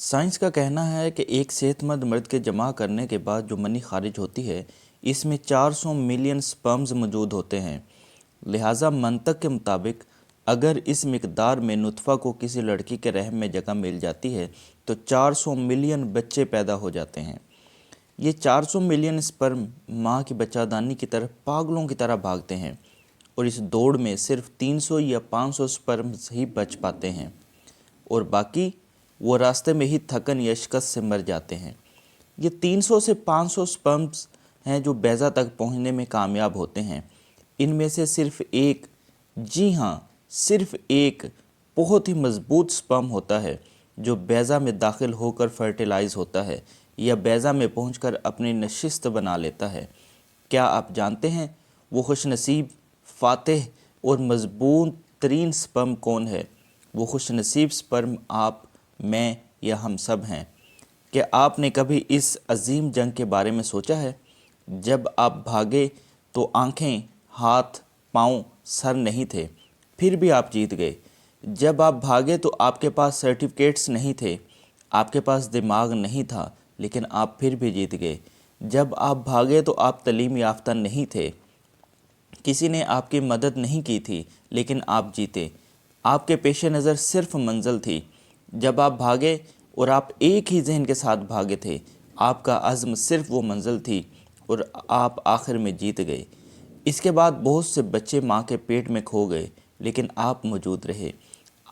Science کا کہنا ہے کہ ایک صحت مند مرد کے جمع کرنے کے بعد جو منی خارج ہوتی ہے اس میں 400 ملین سپرمز موجود ہوتے ہیں۔ لہٰذا منطق کے مطابق اگر اس مقدار میں نطفہ کو کسی لڑکی کے رحم میں جگہ مل جاتی ہے تو 400 ملین بچے پیدا ہو جاتے ہیں۔ یہ 400 ملین سپرم ماں کی بچہ دانی کی طرف پاگلوں کی طرح بھاگتے ہیں اور اس دوڑ میں صرف 300 یا 500 سپرمز ہی بچ پاتے ہیں اور باقی وہ راستے میں ہی تھکن یا شکست سے مر جاتے ہیں۔ یہ 300 سے 500 سپرمز ہیں جو بیضہ تک پہنچنے میں کامیاب ہوتے ہیں۔ ان میں سے صرف ایک، جی ہاں صرف ایک بہت ہی مضبوط سپرم ہوتا ہے جو بیضہ میں داخل ہو کر فرٹیلائز ہوتا ہے یا بیضہ میں پہنچ کر اپنی نشست بنا لیتا ہے۔ کیا آپ جانتے ہیں وہ خوش نصیب، فاتح اور مضبوط ترین سپرم کون ہے؟ وہ خوش نصیب سپرم آپ، میں یا ہم سب ہیں۔ کیا آپ نے کبھی اس عظیم جنگ کے بارے میں سوچا ہے؟ جب آپ بھاگے تو آنکھیں، ہاتھ، پاؤں، سر نہیں تھے، پھر بھی آپ جیت گئے۔ جب آپ بھاگے تو آپ کے پاس سرٹیفکیٹس نہیں تھے، آپ کے پاس دماغ نہیں تھا، لیکن آپ پھر بھی جیت گئے۔ جب آپ بھاگے تو آپ تعلیم یافتہ نہیں تھے، کسی نے آپ کی مدد نہیں کی تھی، لیکن آپ جیتے۔ آپ کے پیش نظر صرف منزل تھی۔ جب آپ بھاگے اور آپ ایک ہی ذہن کے ساتھ بھاگے تھے، آپ کا عزم صرف وہ منزل تھی اور آپ آخر میں جیت گئے۔ اس کے بعد بہت سے بچے ماں کے پیٹ میں کھو گئے، لیکن آپ موجود رہے۔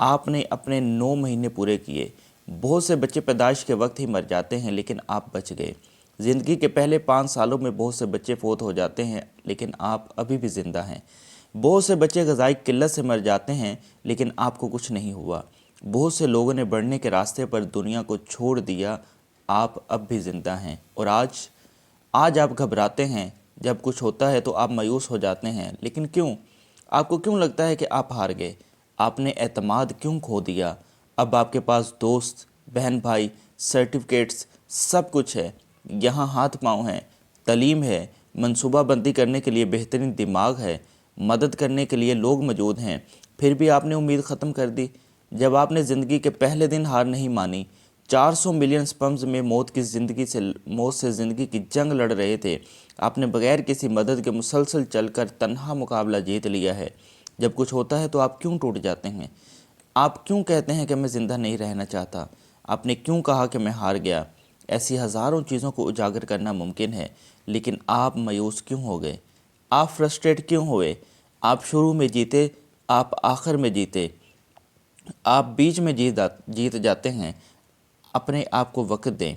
آپ نے اپنے 9 مہینے پورے کیے۔ بہت سے بچے پیدائش کے وقت ہی مر جاتے ہیں، لیکن آپ بچ گئے۔ زندگی کے پہلے 5 سالوں میں بہت سے بچے فوت ہو جاتے ہیں، لیکن آپ ابھی بھی زندہ ہیں۔ بہت سے بچے غذائی قلت سے مر جاتے ہیں، لیکن آپ کو کچھ نہیں ہوا۔ بہت سے لوگوں نے بڑھنے کے راستے پر دنیا کو چھوڑ دیا، آپ اب بھی زندہ ہیں۔ اور آج آپ گھبراتے ہیں، جب کچھ ہوتا ہے تو آپ مایوس ہو جاتے ہیں، لیکن کیوں؟ آپ کو کیوں لگتا ہے کہ آپ ہار گئے؟ آپ نے اعتماد کیوں کھو دیا؟ اب آپ کے پاس دوست، بہن بھائی، سرٹیفکیٹس، سب کچھ ہے۔ یہاں ہاتھ پاؤں ہیں، تعلیم ہے، منصوبہ بندی کرنے کے لیے بہترین دماغ ہے، مدد کرنے کے لیے لوگ موجود ہیں، پھر بھی آپ نے امید ختم کر دی۔ جب آپ نے زندگی کے پہلے دن ہار نہیں مانی، 400 ملین سپرمز میں موت سے زندگی کی جنگ لڑ رہے تھے، آپ نے بغیر کسی مدد کے مسلسل چل کر تنہا مقابلہ جیت لیا ہے۔ جب کچھ ہوتا ہے تو آپ کیوں ٹوٹ جاتے ہیں؟ آپ کیوں کہتے ہیں کہ میں زندہ نہیں رہنا چاہتا؟ آپ نے کیوں کہا کہ میں ہار گیا؟ ایسی ہزاروں چیزوں کو اجاگر کرنا ممکن ہے، لیکن آپ مایوس کیوں ہو گئے؟ آپ فرسٹریٹ کیوں ہوئے؟ آپ شروع میں جیتے، آپ آخر میں جیتے، آپ بیچ میں جیت جاتے ہیں۔ اپنے آپ کو وقت دیں۔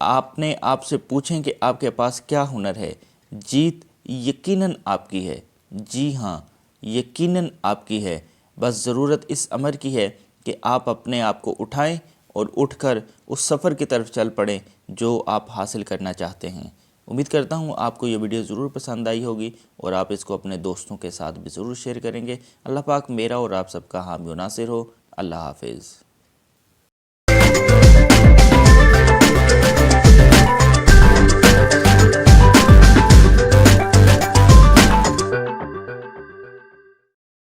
اپنے آپ سے پوچھیں کہ آپ کے پاس کیا ہنر ہے۔ جیت یقیناً آپ کی ہے، جی ہاں یقیناً آپ کی ہے۔ بس ضرورت اس امر کی ہے کہ آپ اپنے آپ کو اٹھائیں اور اٹھ کر اس سفر کی طرف چل پڑیں جو آپ حاصل کرنا چاہتے ہیں۔ امید کرتا ہوں آپ کو یہ ویڈیو ضرور پسند آئی ہوگی اور آپ اس کو اپنے دوستوں کے ساتھ بھی ضرور شیئر کریں گے۔ اللہ پاک میرا اور آپ سب کا حامی و ناصر ہو۔ اللہ حافظ۔